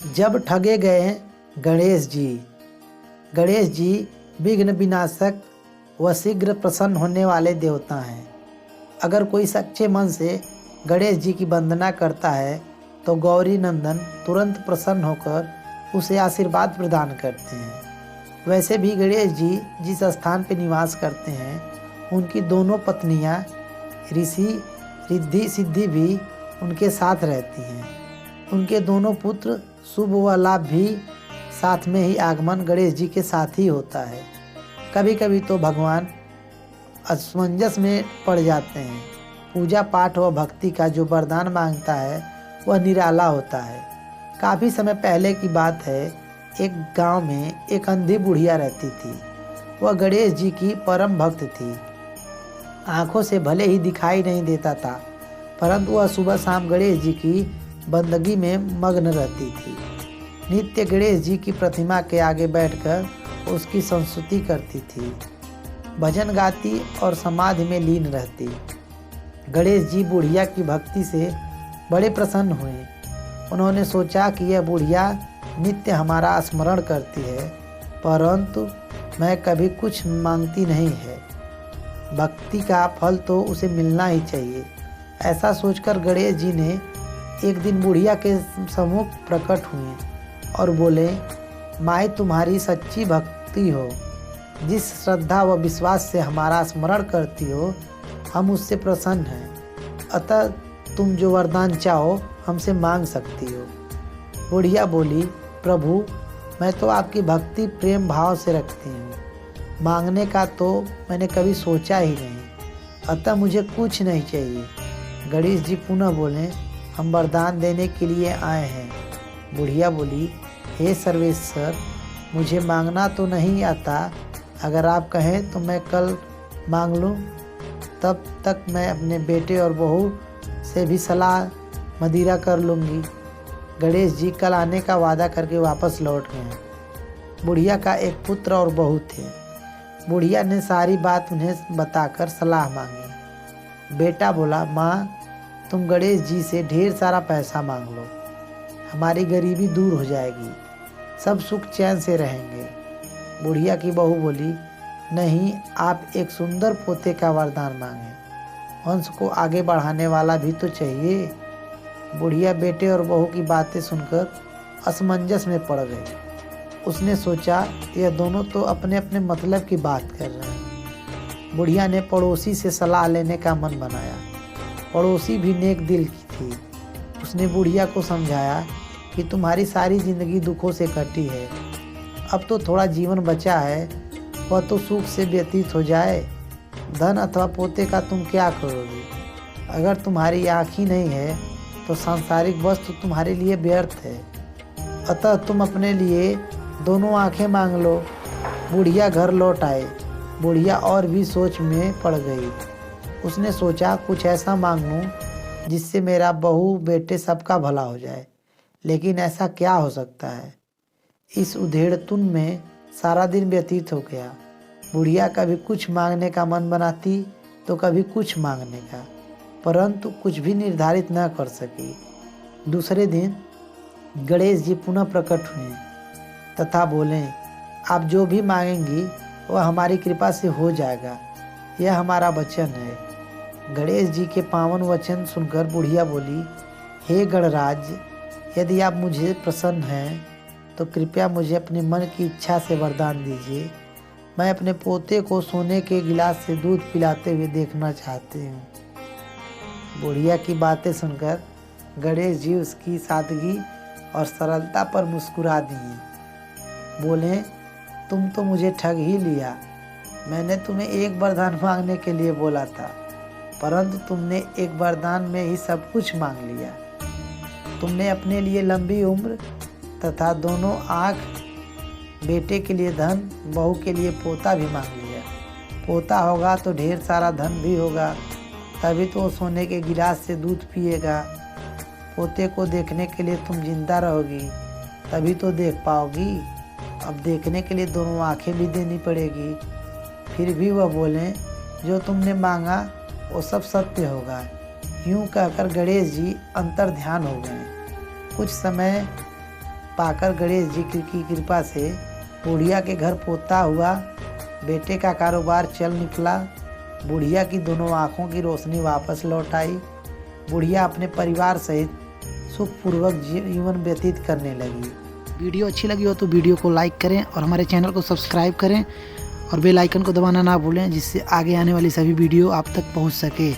जब ठगे गए गणेश जी। गणेश जी विघ्न विनाशक व शीघ्र प्रसन्न होने वाले देवता हैं। अगर कोई सच्चे मन से गणेश जी की वंदना करता है तो गौरी नंदन तुरंत प्रसन्न होकर उसे आशीर्वाद प्रदान करते हैं। वैसे भी गणेश जी जिस स्थान पर निवास करते हैं उनकी दोनों पत्नियां ऋषि रिद्धि सिद्धि भी उनके साथ रहती हैं। उनके दोनों पुत्र शुभ व लाभ भी साथ में ही आगमन गणेश जी के साथ ही होता है। कभी कभी तो भगवान असमंजस में पड़ जाते हैं। पूजा पाठ व भक्ति का जो वरदान मांगता है वह निराला होता है। काफ़ी समय पहले की बात है, एक गांव में एक अंधी बुढ़िया रहती थी। वह गणेश जी की परम भक्त थी। आंखों से भले ही दिखाई नहीं देता था, परंतु वह सुबह शाम गणेश जी की बंदगी में मग्न रहती थी। नित्य गणेश जी की प्रतिमा के आगे बैठकर उसकी संस्तुति करती थी, भजन गाती और समाधि में लीन रहती। गणेश जी बुढ़िया की भक्ति से बड़े प्रसन्न हुए। उन्होंने सोचा कि यह बुढ़िया नित्य हमारा स्मरण करती है, परंतु मैं कभी कुछ मांगती नहीं है। भक्ति का फल तो उसे मिलना ही चाहिए। ऐसा सोचकर गणेश जी ने एक दिन बुढ़िया के सम्मुख प्रकट हुए और बोले, माई तुम्हारी सच्ची भक्ति हो, जिस श्रद्धा व विश्वास से हमारा स्मरण करती हो हम उससे प्रसन्न हैं। अतः तुम जो वरदान चाहो हमसे मांग सकती हो। बुढ़िया बोली, प्रभु मैं तो आपकी भक्ति प्रेम भाव से रखती हूँ, मांगने का तो मैंने कभी सोचा ही नहीं, अतः मुझे कुछ नहीं चाहिए। गणेश जी पुनः बोले, हम वरदान देने के लिए आए हैं। बुढ़िया बोली, हे सर्वेश्वर, मुझे मांगना तो नहीं आता, अगर आप कहें तो मैं कल मांग लूँ, तब तक मैं अपने बेटे और बहू से भी सलाह मदिरा कर लूँगी। गणेश जी कल आने का वादा करके वापस लौट गए। बुढ़िया का एक पुत्र और बहू थे। बुढ़िया ने सारी बात उन्हें बताकर सलाह मांगी। बेटा बोला, माँ तुम गणेश जी से ढेर सारा पैसा मांग लो, हमारी गरीबी दूर हो जाएगी, सब सुख चैन से रहेंगे। बुढ़िया की बहू बोली, नहीं, आप एक सुंदर पोते का वरदान मांगे, वंश को आगे बढ़ाने वाला भी तो चाहिए। बुढ़िया बेटे और बहू की बातें सुनकर असमंजस में पड़ गई। उसने सोचा, यह दोनों तो अपने अपने मतलब की बात कर रहे हैं। बुढ़िया ने पड़ोसी से सलाह लेने का मन बनाया। पड़ोसी भी नेक दिल की थी। उसने बुढ़िया को समझाया कि तुम्हारी सारी जिंदगी दुखों से कटी है, अब तो थोड़ा जीवन बचा है, वह तो सुख से व्यतीत हो जाए। धन अथवा पोते का तुम क्या करोगे? अगर तुम्हारी आँख ही नहीं है तो सांसारिक वस्तु तुम्हारे लिए व्यर्थ है। अतः तुम अपने लिए दोनों आंखें मांग लो। बुढ़िया घर लौट आए। बुढ़िया और भी सोच में पड़ गई। उसने सोचा, कुछ ऐसा मांग लूँ जिससे मेरा बहू बेटे सबका भला हो जाए, लेकिन ऐसा क्या हो सकता है? इस उधेड़तुन में सारा दिन व्यतीत हो गया। बुढ़िया कभी कुछ मांगने का मन बनाती तो कभी कुछ मांगने का, परंतु कुछ भी निर्धारित न कर सकी। दूसरे दिन गणेश जी पुनः प्रकट हुए तथा बोले, आप जो भी मांगेंगी वह हमारी कृपा से हो जाएगा, यह हमारा वचन है। गणेश जी के पावन वचन सुनकर बुढ़िया बोली, हे गणराज, यदि आप मुझे प्रसन्न हैं तो कृपया मुझे अपने मन की इच्छा से वरदान दीजिए। मैं अपने पोते को सोने के गिलास से दूध पिलाते हुए देखना चाहती हूँ। बुढ़िया की बातें सुनकर गणेश जी उसकी सादगी और सरलता पर मुस्कुरा दिए। बोले, तुम तो मुझे ठग ही लिया। मैंने तुम्हें एक वरदान मांगने के लिए बोला था, परंतु तुमने एक वरदान में ही सब कुछ मांग लिया। तुमने अपने लिए लंबी उम्र तथा दोनों आँख, बेटे के लिए धन, बहू के लिए पोता भी मांग लिया। पोता होगा तो ढेर सारा धन भी होगा, तभी तो सोने के गिलास से दूध पिएगा। पोते को देखने के लिए तुम जिंदा रहोगी, तभी तो देख पाओगी। अब देखने के लिए दोनों आंखें भी देनी पड़ेगी। फिर भी वह बोले, जो तुमने मांगा वो सब सत्य होगा। यूं कहकर गणेश जी अंतर ध्यान हो गए। कुछ समय पाकर गणेश जी की कृपा से बुढ़िया के घर पोता हुआ। बेटे का कारोबार चल निकला। बुढ़िया की दोनों आँखों की रोशनी वापस लौट आई। बुढ़िया अपने परिवार सहित सुखपूर्वक जीवन व्यतीत करने लगी। वीडियो अच्छी लगी हो तो वीडियो को लाइक करें और हमारे चैनल को सब्सक्राइब करें और बेल आइकन को दबाना ना भूलें, जिससे आगे आने वाली सभी वीडियो आप तक पहुंच सके।